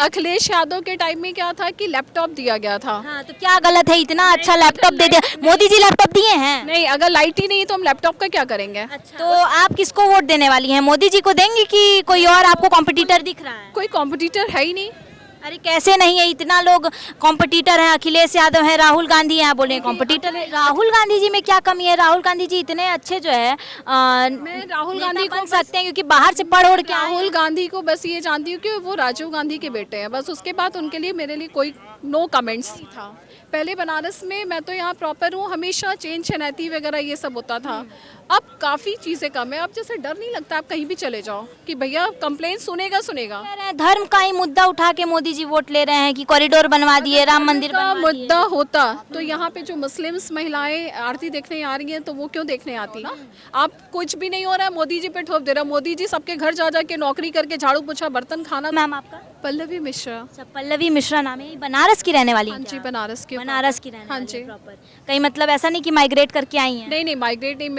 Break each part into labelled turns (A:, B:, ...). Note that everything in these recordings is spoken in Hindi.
A: अखिलेश यादव के टाइम में क्या था कि लैपटॉप दिया गया था।
B: हाँ, तो क्या गलत है, इतना अच्छा लैपटॉप दे दिया, मोदी जी लैपटॉप दिए हैं।
A: नहीं, अगर लाइट ही नहीं तो हम लैपटॉप का क्या करेंगे।
B: तो आप किसको वोट देने वाली हैं, मोदी जी को देंगी कि कोई और आपको कॉम्पिटिटर दिख रहा है?
A: कोई कंपटीटर है ही नहीं।
B: अरे कैसे नहीं है, इतना लोग कॉम्पिटिटर हैं, अखिलेश यादव है, राहुल गांधी हैं, आप बोले कॉम्पिटिटर है। राहुल गांधी जी में क्या कमी है? राहुल गांधी जी इतने अच्छे जो है
A: मैं राहुल गांधी को
B: बन सकते हैं, क्योंकि बाहर से पढ़ ओढ़ के आए हैं।
A: राहुल गांधी को बस ये जानती हूँ कि वो राजीव गांधी के बेटे हैं, बस उसके बाद उनके लिए मेरे लिए कोई नो कमेंट्स था। पहले बनारस में मैं तो यहाँ प्रॉपर हूँ, हमेशा चेन चैनैती वगैरह ये सब होता था। अब काफ़ी चीज़ें कम है, अब जैसे डर नहीं लगता, आप कहीं भी चले जाओ कि भैया कंप्लेंट सुनेगा।
B: कह रहे हैं धर्म का ही मुद्दा उठा के मोदी जी वोट ले रहे हैं कि कॉरिडोर बनवा दिए, राम मंदिर
A: का
B: बनवा दिए।
A: मुद्दा होता तो यहाँ पे जो मुस्लिम्स महिलाएं आरती देखने आ रही हैं तो वो क्यों देखने आती ना। आप कुछ भी नहीं हो रहा है, मोदी जी पे ठोप दे रहा। मोदी जी सबके घर जा जा के नौकरी करके झाड़ू पोछा बर्तन खाना।
B: मैम आपका?
A: पल्लवी मिश्रा।
B: अच्छा, पल्लवी मिश्रा नाम है, बनारस की रहने वाली
A: हाँ
B: हैं
A: जी,
B: क्या?
A: बनारस के।
B: बनारस की रहने
A: हाँ
B: वाली
A: जी।
B: हैं प्रॉपर? कहीं मतलब ऐसा नहीं कि माइग्रेट करके आई हैं?
A: नहीं नहीं, माइग्रेट नहीं,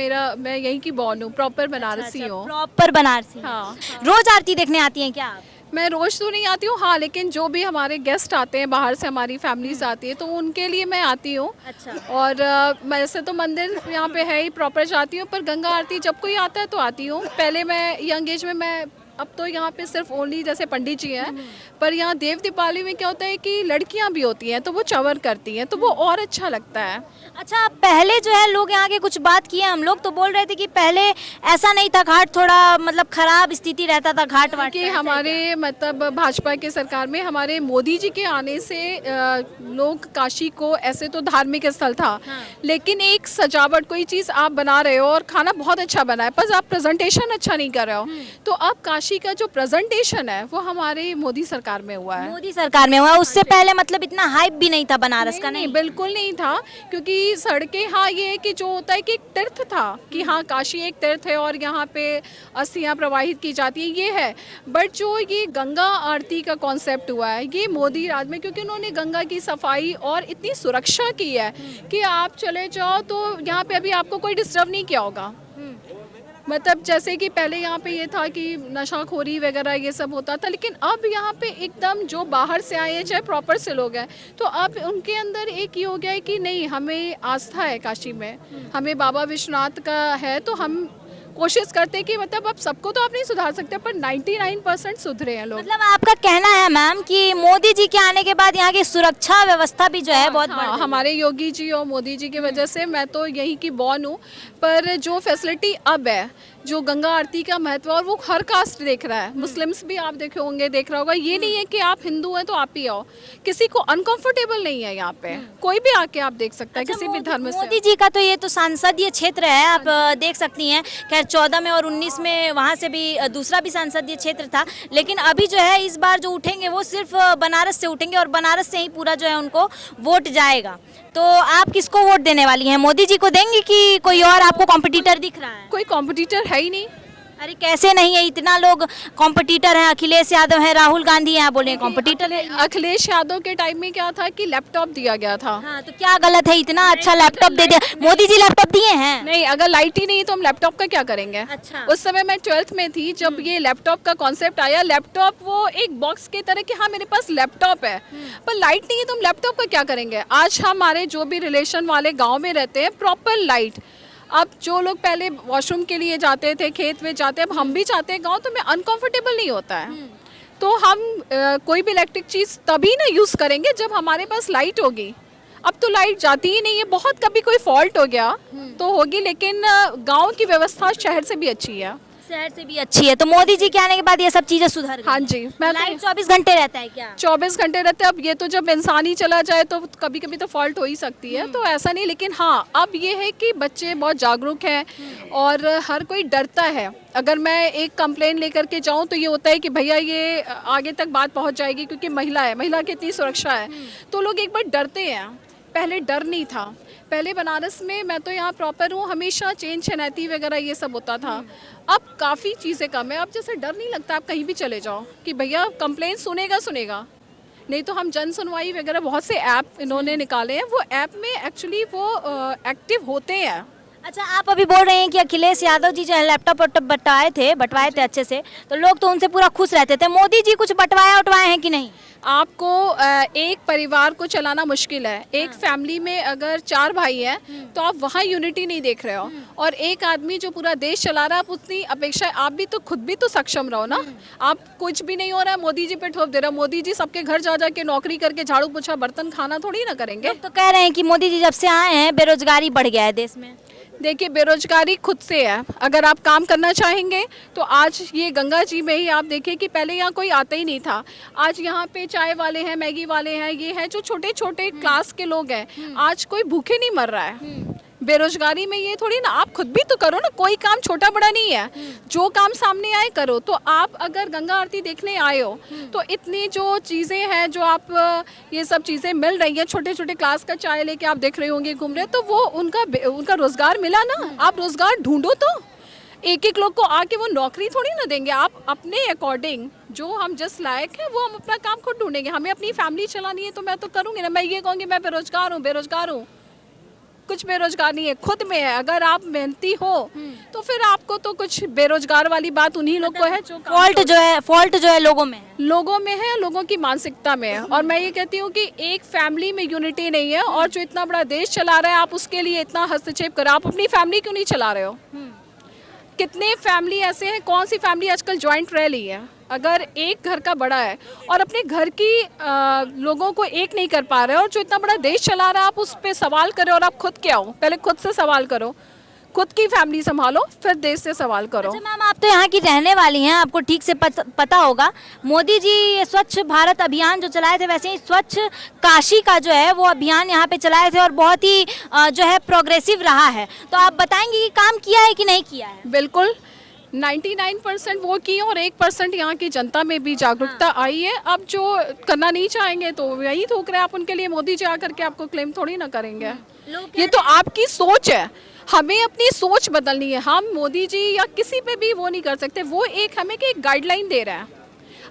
A: मैं यहीं की बॉर्न हूँ, प्रॉपर बनारसी हूँ।
B: प्रॉपर बनारसी हैं।
A: हाँ।
B: रोज आरती देखने आती हैं क्या आप?
A: मैं रोज तो नहीं आती हूँ, हाँ, लेकिन जो भी हमारे गेस्ट आते हैं बाहर से, हमारी फैमिलीज आती है तो उनके लिए मैं आती हूँ।
B: अच्छा।
A: और वैसे तो मंदिर यहाँ पे है ही, प्रॉपर जाती हूँ, पर गंगा आरती जब कोई आता है तो आती हूँ। पहले मैं यंग एज में मैं, अब तो यहाँ पे सिर्फ ओनली जैसे पंडित जी हैं, पर यहाँ देव दीपावली में क्या होता है कि लड़कियाँ भी होती हैं तो वो चंवर करती हैं तो वो और अच्छा लगता है।
B: अच्छा, पहले जो है लोग यहाँ के कुछ बात किए, हम लोग तो बोल रहे थे कि पहले ऐसा नहीं था, घाट थोड़ा मतलब खराब स्थिति रहता था, घाट वाट
A: कि
B: का, ऐसा
A: हमारे मतलब भाजपा के सरकार में हमारे मोदी जी के आने से लोग काशी को, ऐसे तो धार्मिक स्थल था,
B: हाँ।
A: लेकिन एक सजावट कोई चीज़ आप बना रहे हो और खाना बहुत अच्छा बना है, पर आप प्रेजेंटेशन अच्छा नहीं कर रहे हो, तो अब काशी का जो प्रेजेंटेशन है वो हमारे मोदी सरकार में हुआ है।
B: मोदी सरकार में हुआ, उससे पहले मतलब इतना हाइप भी नहीं था बनारस का।
A: नहीं, बिल्कुल नहीं था, क्योंकि सड़कें, हाँ ये है कि जो होता है कि एक तीर्थ था कि हाँ काशी एक तीर्थ है और यहाँ पे अस्थियाँ प्रवाहित की जाती है, ये है। बट जो ये गंगा आरती का कॉन्सेप्ट हुआ है ये मोदी राज में, क्योंकि उन्होंने गंगा की सफाई और इतनी सुरक्षा की है कि आप चले जाओ तो यहाँ पे अभी आपको कोई डिस्टर्ब नहीं किया होगा। मतलब जैसे कि पहले यहाँ पे ये था कि नशाखोरी वगैरह ये सब होता था, लेकिन अब यहाँ पे एकदम जो बाहर से आए हैं चाहे प्रॉपर से लोग हैं तो अब उनके अंदर एक ये हो गया है कि नहीं, हमें आस्था है काशी में, हमें बाबा विश्वनाथ का है, तो हम कोशिश करते हैं कि मतलब अब सबको तो आप नहीं सुधार सकते पर 99% सुधरे हैं लोग।
B: मतलब आपका कहना है मैम कि मोदी जी के आने के बाद यहाँ की सुरक्षा व्यवस्था भी जो है बहुत बढ़
A: हाँ,
B: गई है।
A: हमारे योगी जी और मोदी जी की वजह से, मैं तो यहीं की बॉर्न हूँ, पर जो फैसिलिटी अब है, जो गंगा आरती का महत्व और वो हर कास्ट देख रहा है, मुस्लिम्स भी आप देखे होंगे, देख रहा होगा। ये नहीं है कि आप हिंदू हैं तो आप ही आओ, किसी को अनकंफर्टेबल नहीं है यहाँ पे, कोई भी आके आप देख सकता है, किसी भी धर्म से।
B: मोदी जी का तो ये तो संसदीय क्षेत्र है, आप देख सकती हैं। खैर 14 में और 19 में वहाँ से भी दूसरा भी संसदीय क्षेत्र था, लेकिन अभी जो है इस बार जो उठेंगे वो सिर्फ बनारस से उठेंगे और बनारस से ही पूरा जो है उनको वोट जाएगा। तो आप किसको वोट देने वाली हैं, मोदी जी को देंगी कि कोई और आपको कॉम्पिटिटर दिख रहा है?
A: कोई कंपटीटर है ही नहीं।
B: अरे कैसे नहीं है, इतना लोग कॉम्पिटिटर हैं, अखिलेश यादव है, राहुल गांधी हैं, आप बोले कॉम्पिटिटर है।
A: अखिलेश यादव के टाइम में क्या था कि लैपटॉप दिया गया था।
B: हाँ, तो क्या गलत है, इतना अच्छा लैपटॉप दे दिया, मोदी जी लैपटॉप दिए हैं।
A: नहीं, अगर लाइट ही नहीं तो हम लैपटॉप का क्या करेंगे।
B: अच्छा।
A: उस समय मैं 12th में थी जब ये लैपटॉप का कॉन्सेप्ट आया। लैपटॉप वो एक बॉक्स की तरह कि हाँ मेरे पास लैपटॉप है, पर लाइट नहीं है तो हम लैपटॉप का क्या करेंगे। आज हमारे जो भी रिलेशन वाले गाँव में रहते हैं, प्रॉपर लाइट। अब जो लोग पहले वॉशरूम के लिए जाते थे, खेत में जाते हैं, अब हम भी जाते हैं गाँव, तो हमें अनकंफर्टेबल नहीं होता है। तो हम कोई भी इलेक्ट्रिक चीज़ तभी ना यूज़ करेंगे जब हमारे पास लाइट होगी। अब तो लाइट जाती ही नहीं है, बहुत कभी कोई फॉल्ट हो गया तो होगी, लेकिन गांव की व्यवस्था शहर से भी अच्छी है।
B: शहर से भी अच्छी है, तो मोदी जी के आने के बाद ये सब चीजें सुधर गई
A: हाँ
B: हैं।
A: जी, मैं
B: लाइट 24 घंटे रहता है क्या?
A: 24 घंटे रहते हैं। अब ये तो जब इंसान ही चला जाए तो कभी कभी तो फॉल्ट हो ही सकती है, तो ऐसा नहीं। लेकिन हाँ, अब ये है कि बच्चे बहुत जागरूक हैं और हर कोई डरता है। अगर मैं एक कंप्लेन लेकर के जाऊं तो ये होता है कि भैया ये आगे तक बात पहुंच जाएगी, क्योंकि महिला है, महिला की इतनी सुरक्षा है, तो लोग एक बार डरते हैं। पहले डर नहीं था। पहले बनारस में, मैं तो यहाँ प्रॉपर हूँ, हमेशा चेन चैनैती वगैरह ये सब होता था। अब काफ़ी चीज़ें कम है, अब जैसे डर नहीं लगता, आप कहीं भी चले जाओ कि भैया कंप्लेंट सुनेगा। नहीं तो हम जन सुनवाई वगैरह बहुत से ऐप इन्होंने निकाले हैं, वो ऐप में एक्चुअली वो एक्टिव होते हैं।
B: अच्छा, आप अभी बोल रहे हैं कि अखिलेश यादव जी जो है लैपटॉप बंटवाए थे अच्छे से, तो लोग तो उनसे पूरा खुश रहते थे। मोदी जी कुछ बंटवाए हैं कि नहीं?
A: आपको एक परिवार को चलाना मुश्किल है। एक फैमिली में अगर 4 भाई हैं तो आप वहाँ यूनिटी नहीं देख रहे हो, और एक आदमी जो पूरा देश चला रहा है, आप उतनी अपेक्षा, आप भी तो खुद भी तो सक्षम रहो ना। आप कुछ भी नहीं हो रहा है, मोदी जी पे ठोप दे रहे हो। मोदी जी सबके घर जा जा के नौकरी करके झाड़ू पोछा बर्तन खाना थोड़ी ना करेंगे।
B: लोग तो कह रहे हैं कि मोदी जी जब से आए हैं बेरोजगारी बढ़ गया है देश में।
A: देखिए, बेरोजगारी खुद से है। अगर आप काम करना चाहेंगे तो आज ये गंगा जी में ही आप देखिए कि पहले यहाँ कोई आता ही नहीं था। आज यहाँ पे चाय वाले हैं, मैगी वाले हैं, ये है जो छोटे छोटे क्लास के लोग हैं, आज कोई भूखे नहीं मर रहा है। बेरोजगारी में ये थोड़ी ना, आप खुद भी तो करो ना, कोई काम छोटा बड़ा नहीं है, जो काम सामने आए करो। तो आप अगर गंगा आरती देखने आए हो तो इतनी जो चीज़ें हैं, जो आप ये सब चीज़ें मिल रही हैं, छोटे छोटे क्लास का चाय लेके आप देख रहे होंगे घूम रहे, तो वो उनका रोजगार मिला ना। आप रोजगार ढूंढो, तो एक एक लोग को आके वो नौकरी थोड़ी ना देंगे। आप अपने अकॉर्डिंग जो हम जिस लायक है वो हम अपना काम खुद ढूंढेंगे। हमें अपनी फैमिली चलानी है तो मैं तो करूँगी ना। मैं ये कहूँगी मैं बेरोजगार हूँ, कुछ बेरोजगार नहीं है, खुद में है। अगर आप मेहनती हो तो फिर आपको तो कुछ बेरोजगार वाली बात उन्हीं लोग को है जो
B: फॉल्ट जो है लोगों में है।
A: लोगों में है, लोगों की मानसिकता में है। और मैं ये कहती हूँ कि एक फैमिली में यूनिटी नहीं है, और जो इतना बड़ा देश चला रहा है आप उसके लिए इतना हस्तक्षेप करो। आप अपनी फैमिली क्यों नहीं चला रहे हो? कितने फैमिली ऐसे हैं, कौन सी फैमिली आजकल ज्वाइंट रह रही है? अगर एक घर का बड़ा है और अपने घर की लोगों को एक नहीं कर पा रहे हो, और जो इतना बड़ा देश चला रहा है आप उस पर सवाल करो। और आप खुद क्या हो, पहले खुद से सवाल करो, खुद की फैमिली संभालो, फिर देश से सवाल करो।
B: अच्छा मैम, आप तो यहाँ की रहने वाली हैं, आपको ठीक से पता होगा। मोदी जी ये स्वच्छ भारत अभियान जो चलाए थे, वैसे ही स्वच्छ काशी का जो है वो अभियान यहाँ पे चलाए थे, और बहुत ही जो है प्रोग्रेसिव रहा है। तो आप बताएंगे कि काम किया है कि नहीं किया है?
A: बिल्कुल, 99% वो की, और 1% यहाँ की जनता में भी जागरूकता आई है। अब जो करना नहीं चाहेंगे तो यही थोक रहे हैं। आप उनके लिए मोदी जी आकर के आपको क्लेम थोड़ी ना करेंगे। ये तो आपकी सोच है, हमें अपनी सोच बदलनी है। हम मोदी जी या किसी पे भी वो नहीं कर सकते। वो एक हमें एक गाइडलाइन दे रहा है।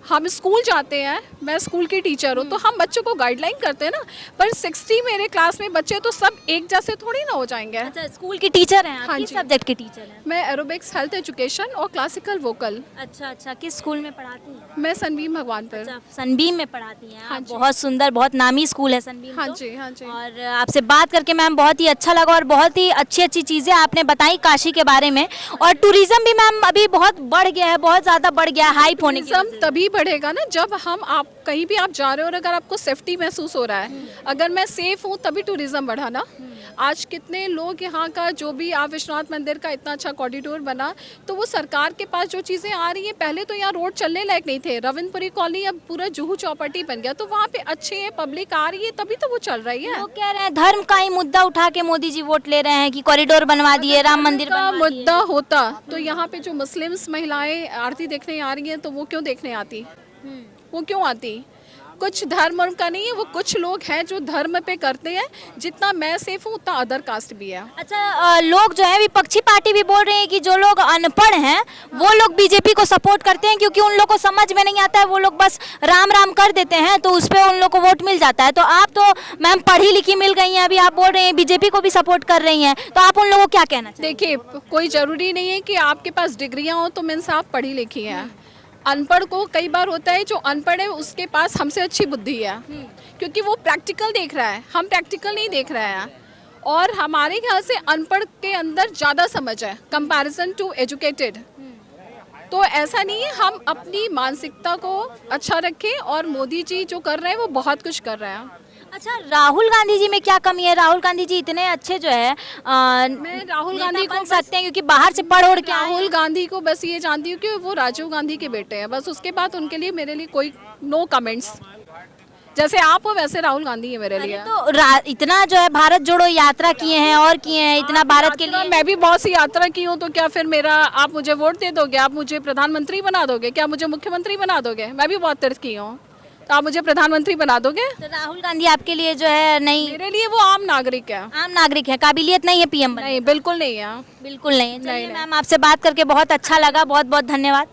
A: हम स्कूल जाते हैं, मैं स्कूल की टीचर हूँ, तो हम बच्चों को गाइडलाइन करते हैं ना। पर 60 मेरे क्लास में बच्चे तो सब एक जैसे थोड़ी ना हो जाएंगे।
B: अच्छा, स्कूल की टीचर हैं आप?
A: हाँ
B: किस
A: जी।
B: सब्जेक्ट की टीचर हैं?
A: मैं एरोबिक्स, हेल्थ एजुकेशन और क्लासिकल वोकल।
B: अच्छा, किस स्कूल में पढ़ाती हैं?
A: मैं सनबीम भगवानपुर।
B: अच्छा, सनबीम में पढ़ाती हैं।
A: हाँ
B: आप
A: जी।
B: बहुत सुंदर, बहुत नामी स्कूल है सनबीम।
A: हाँ
B: तो।
A: जी, हाँ जी।
B: और आपसे बात करके मैम बहुत ही अच्छा लगा, और बहुत ही अच्छी अच्छी चीज़ें आपने बताई काशी के बारे में। और टूरिज्म भी मैम अभी बहुत बढ़ गया है, बहुत ज़्यादा बढ़ गया है, हाइप होने की वजह से।
A: तभी बढ़ेगा ना जब आप कहीं भी आप जा रहे हो और अगर आपको सेफ्टी महसूस हो रहा है। अगर मैं सेफ हूँ तभी टूरिज्म बढ़ा ना। आज कितने लोग यहाँ का, जो भी आप विश्वनाथ मंदिर का इतना अच्छा कॉरिडोर बना, तो वो सरकार के पास जो चीज़ें आ रही हैं। पहले तो यहाँ रोड चलने लायक नहीं थे, रविंद्रपुरी कॉलोनी अब पूरा जुहू चौपाटी बन गया, तो वहाँ पे अच्छे है, पब्लिक आ रही है, तभी तो वो चल रही है।
B: वो कह रहे हैं धर्म का ही मुद्दा उठा के मोदी जी वोट ले रहे हैं कि कॉरिडोर बनवा दिए, राम मंदिर
A: का
B: बनवा दिए।
A: मुद्दा होता तो यहाँ पे जो मुस्लिम्स महिलाएं आरती देखने आ रही हैं, तो वो क्यों देखने आती? वो क्यों आती? कुछ धर्म का नहीं है, वो कुछ लोग हैं जो धर्म पे करते हैं। जितना मैं सेफ हूँ उतना अदर कास्ट भी है।
B: अच्छा, लोग जो है विपक्षी पार्टी भी बोल रहे हैं कि जो लोग अनपढ़ हैं वो लोग बीजेपी को सपोर्ट करते हैं, क्योंकि उन लोग को समझ में नहीं आता है, वो लोग बस राम राम कर देते हैं, तो उस पर उन लोग को वोट मिल जाता है। तो आप तो मैम पढ़ी लिखी मिल गई हैं, अभी आप बोल रहे हैं बीजेपी को भी सपोर्ट कर रही हैं, तो आप उन लोगों को क्या कहना चाहिए?
A: देखिए, कोई ज़रूरी नहीं है कि आपके पास डिग्रियाँ हो तो मीन्स आप पढ़ी लिखी हैं। अनपढ़ को कई बार होता है, जो अनपढ़ है उसके पास हमसे अच्छी बुद्धि है, क्योंकि वो प्रैक्टिकल देख रहा है, हम प्रैक्टिकल नहीं देख रहे हैं। और हमारे ख्याल से अनपढ़ के अंदर ज़्यादा समझ है कंपैरिजन टू एजुकेटेड। तो ऐसा नहीं है, हम अपनी मानसिकता को अच्छा रखें, और मोदी जी जो कर रहे हैं वो बहुत कुछ कर रहे हैं।
B: अच्छा, राहुल गांधी जी में क्या कमी है? राहुल गांधी जी इतने अच्छे जो है
A: मैं राहुल गांधी को
B: बन सकते हैं, क्योंकि बाहर से पढ़ के आए हैं।
A: राहुल गांधी को बस ये जानती हूँ कि वो राजीव गांधी के बेटे हैं, बस। उसके बाद उनके लिए मेरे लिए कोई नो कमेंट्स। जैसे आप हो वैसे राहुल गांधी है मेरे लिए।
B: तो इतना जो है भारत जोड़ो यात्रा किए हैं और किए हैं इतना भारत के लिए।
A: मैं भी बहुत सी यात्रा की हूँ, तो क्या फिर मेरा आप मुझे वोट दे दोगे? आप मुझे प्रधानमंत्री बना दोगे? क्या मुझे मुख्यमंत्री बना दोगे? मैं भी बहुत तीर्थ की हूँ, तो आप मुझे प्रधानमंत्री बना दोगे?
B: तो राहुल गांधी आपके लिए जो है नहीं?
A: मेरे लिए वो आम नागरिक है।
B: आम नागरिक है, काबिलियत नहीं है पीएम बनने?
A: नहीं, बिल्कुल नहीं है।
B: बिल्कुल नहीं है। चलिए मैम, आपसे बात करके बहुत अच्छा लगा, बहुत बहुत धन्यवाद।